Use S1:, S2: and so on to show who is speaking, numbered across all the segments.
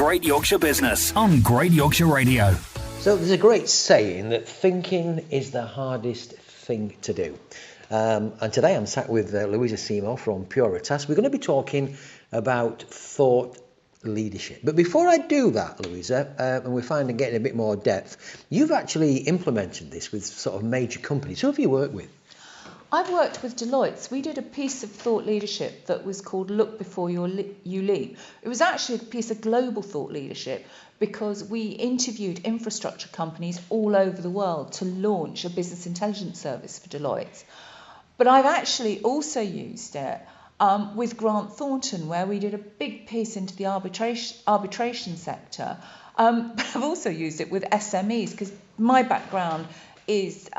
S1: Great Yorkshire Business on Great Yorkshire Radio.
S2: So there's a great saying that thinking is the hardest thing to do. And today I'm sat with Louisa Seymour from Puretas. We're going to be talking about thought leadership. But before I do that, Louisa, and we're finding getting a bit more depth, you've actually implemented this with sort of major companies. Who have you worked with?
S3: I've worked with Deloitte. We did a piece of thought leadership that was called Look Before You Leap. It was actually a piece of global thought leadership because we interviewed infrastructure companies all over the world to launch a business intelligence service for Deloitte. But I've actually also used it with Grant Thornton, where we did a big piece into the arbitration sector. But I've also used it with SMEs because my background is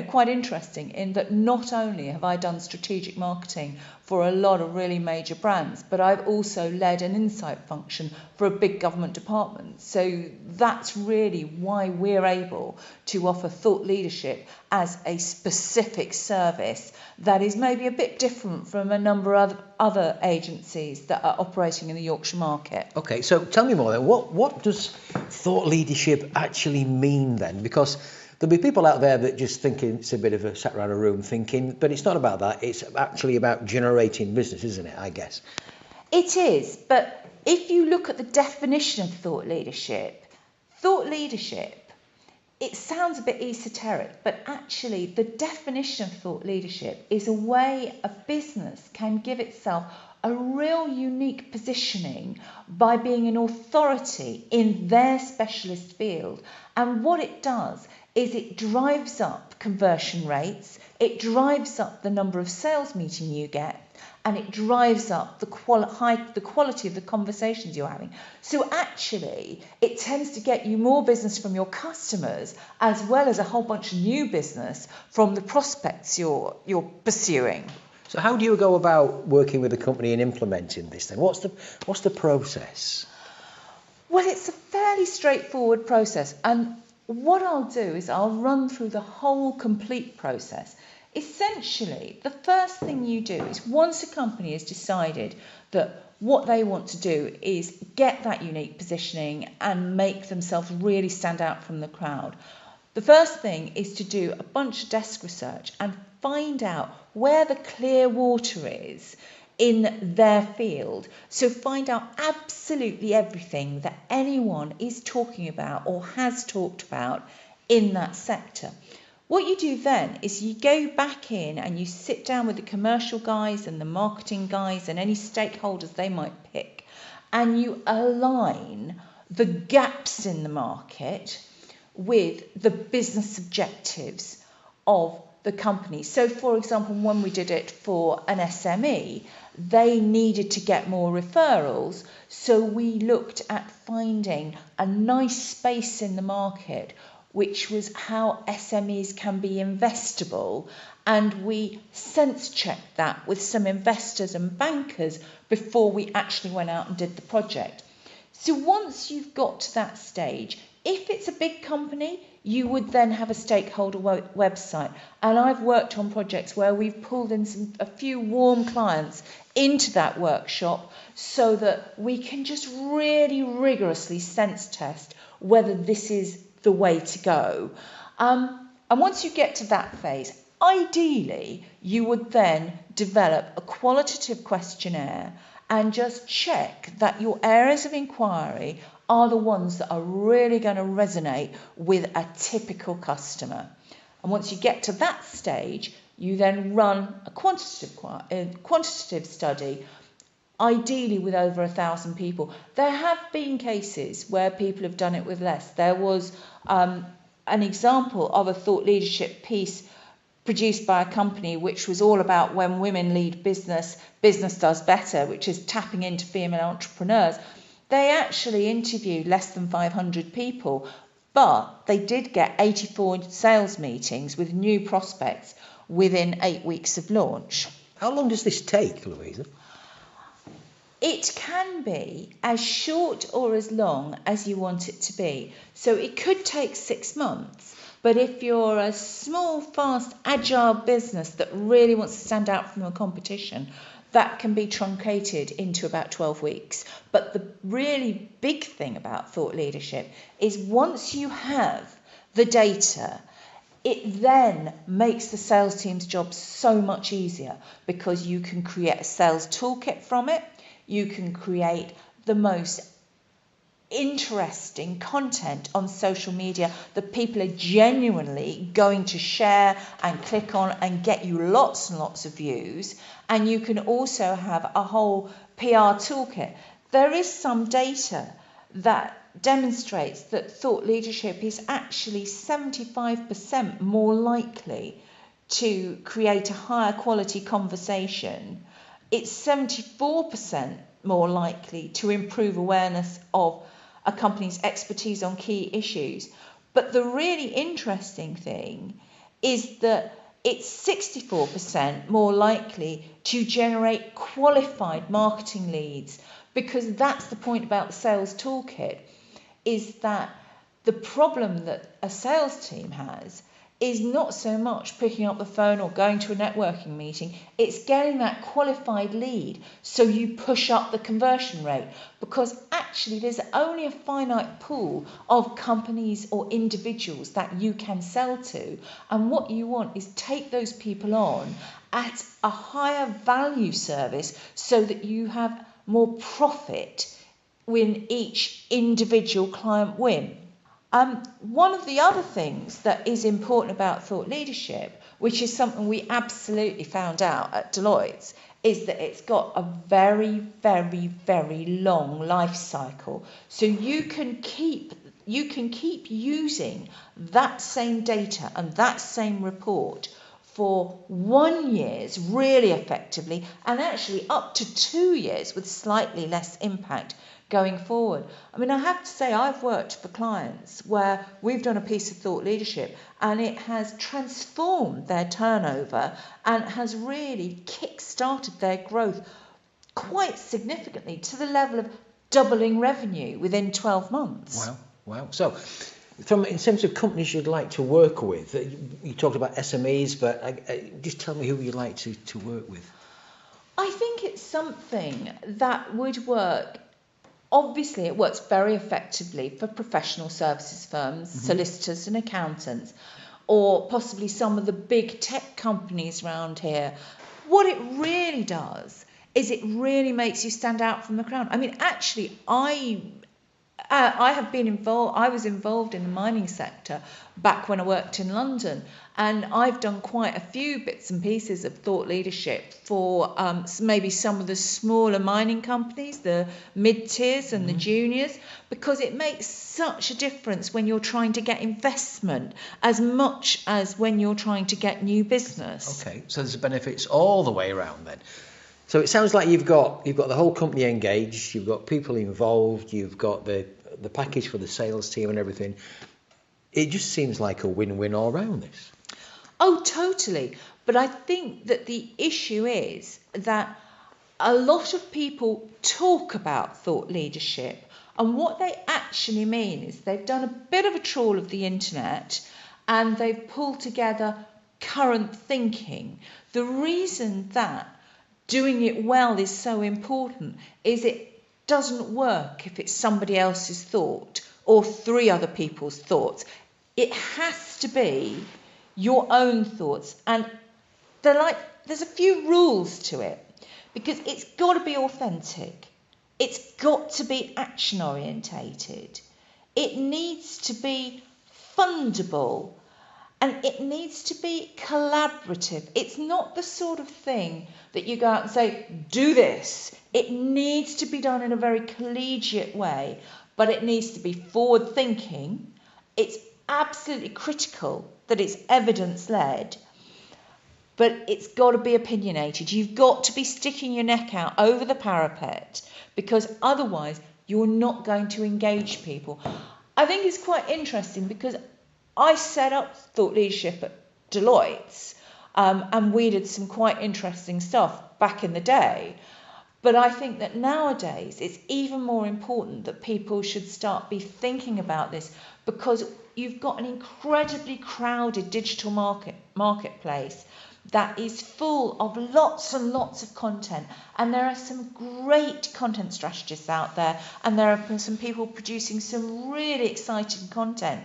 S3: quite interesting in that not only have I done strategic marketing for a lot of really major brands, but I've also led an insight function for a big government department. So that's really why we're able to offer thought leadership as a specific service that is maybe a bit different from a number of other agencies that are operating in the Yorkshire market.
S2: Okay, so tell me more then. What does thought leadership actually mean then? Because there'll be people out there that just think it's a bit of a sat around a room thinking, but it's not about that. It's actually about generating business, isn't it, I guess?
S3: It is, but if you look at the definition of thought leadership, it sounds a bit esoteric, but actually the definition of thought leadership is a way a business can give itself a real unique positioning by being an authority in their specialist field. And what it does is it drives up conversion rates, it drives up the number of sales meetings you get, and it drives up the quality of the conversations you're having. So actually, it tends to get you more business from your customers, as well as a whole bunch of new business from the prospects you're pursuing.
S2: So how do you go about working with a company and implementing this then? What's the process?
S3: Well, it's a fairly straightforward process, and what I'll do is I'll run through the whole complete process. Essentially, the first thing you do is once a company has decided that what they want to do is get that unique positioning and make themselves really stand out from the crowd, the first thing is to do a bunch of desk research and find out where the clear water is in their field. So find out absolutely everything that anyone is talking about or has talked about in that sector. What you do then is you go back in and you sit down with the commercial guys and the marketing guys and any stakeholders they might pick, and you align the gaps in the market with the business objectives of the company. So, for example, when we did it for an SME, they needed to get more referrals. So we looked at finding a nice space in the market, which was how SMEs can be investable. And we sense checked that with some investors and bankers before we actually went out and did the project. So once you've got to that stage, if it's a big company, you would then have a stakeholder website. And I've worked on projects where we've pulled in a few warm clients into that workshop so that we can just really rigorously sense test whether this is the way to go. And once you get to that phase, ideally, you would then develop a qualitative questionnaire and just check that your areas of inquiry are the ones that are really going to resonate with a typical customer. And once you get to that stage, you then run a quantitative study, ideally with over 1,000 people. There have been cases where people have done it with less. There was an example of a thought leadership piece produced by a company which was all about when women lead business, business does better, which is tapping into female entrepreneurs. They actually interviewed less than 500 people, but they did get 84 sales meetings with new prospects within 8 weeks of launch.
S2: How long does this take, Louisa?
S3: It can be as short or as long as you want it to be. So it could take 6 months, but if you're a small, fast, agile business that really wants to stand out from the competition, that can be truncated into about 12 weeks. But the really big thing about thought leadership is once you have the data, it then makes the sales team's job so much easier, because you can create a sales toolkit from it. You can create the most interesting content on social media that people are genuinely going to share and click on and get you lots and lots of views. And you can also have a whole PR toolkit. There is some data that demonstrates that thought leadership is actually 75% more likely to create a higher quality conversation. It's 74% more likely to improve awareness of a company's expertise on key issues. But the really interesting thing is that it's 64% more likely to generate qualified marketing leads, because that's the point about the sales toolkit, is that the problem that a sales team has is not so much picking up the phone or going to a networking meeting, it's getting that qualified lead so you push up the conversion rate, because actually there's only a finite pool of companies or individuals that you can sell to, and what you want is take those people on at a higher value service so that you have more profit when each individual client win. One of the other things that is important about thought leadership, which is something we absolutely found out at Deloitte, is that it's got a very, very, very long life cycle. So you can keep using that same data and that same report for 1 year really effectively, and actually up to 2 years with slightly less impact going forward. I mean, I have to say, I've worked for clients where we've done a piece of thought leadership and it has transformed their turnover and has really kick-started their growth quite significantly to the level of doubling revenue within 12 months.
S2: Wow. So, in terms of companies you'd like to work with, you talked about SMEs, but just tell me who you'd like to work with.
S3: I think it's something that would work. Obviously, it works very effectively for professional services firms, solicitors and accountants, or possibly some of the big tech companies around here. What it really does is it really makes you stand out from the crowd. I mean, actually, I was involved in the mining sector back when I worked in London, and I've done quite a few bits and pieces of thought leadership for maybe some of the smaller mining companies, the mid-tiers and the juniors, because it makes such a difference when you're trying to get investment as much as when you're trying to get new business.
S2: Okay, so there's benefits all the way around then. So it sounds like you've got the whole company engaged, you've got people involved, you've got the package for the sales team and everything. It just seems like a win-win all round this.
S3: Oh, totally. But I think that the issue is that a lot of people talk about thought leadership, and what they actually mean is they've done a bit of a trawl of the internet and they've pulled together current thinking. The reason that doing it well is so important is it doesn't work if it's somebody else's thought or 3 other people's thoughts. It has to be your own thoughts, and there's a few rules to it, because it's got to be authentic, it's got to be action orientated, it needs to be fundable, and it needs to be collaborative. It's not the sort of thing that you go out and say, do this. It needs to be done in a very collegiate way, but it needs to be forward thinking. It's absolutely critical that it's evidence-led, but it's got to be opinionated. You've got to be sticking your neck out over the parapet, because otherwise you're not going to engage people. I think it's quite interesting because I set up thought leadership at Deloitte, and we did some quite interesting stuff back in the day. But I think that nowadays it's even more important that people should start be thinking about this, because you've got an incredibly crowded digital marketplace. that is full of lots and lots of content, and there are some great content strategists out there, and there are some people producing some really exciting content.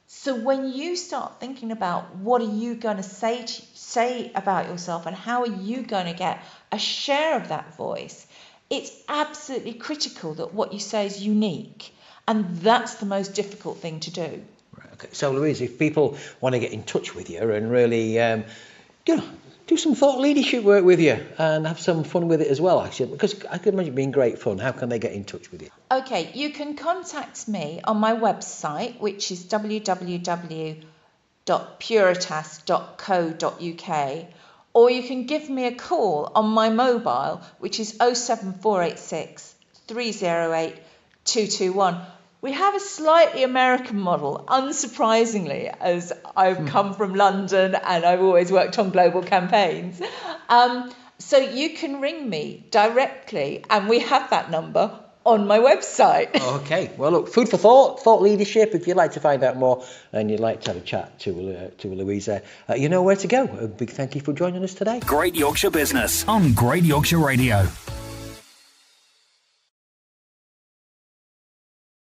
S3: So when you start thinking about what are you going to say about yourself and how are you going to get a share of that voice, it's absolutely critical that what you say is unique, and that's the most difficult thing to do.
S2: Right, okay. So Louise, if people want to get in touch with you and really do some thought leadership work with you and have some fun with it as well, actually, because I could imagine it being great fun, how can they get in touch with you?
S3: Okay, you can contact me on my website, which is www.puretas.co.uk, or you can give me a call on my mobile, which is 07486 308 221. We have a slightly American model, unsurprisingly, as I've come from London and I've always worked on global campaigns. So you can ring me directly, and we have that number on my website.
S2: Okay, well, look, food for thought leadership. If you'd like to find out more and you'd like to have a chat to Louisa, you know where to go. A big thank you for joining us today.
S1: Great Yorkshire Business on Great Yorkshire Radio.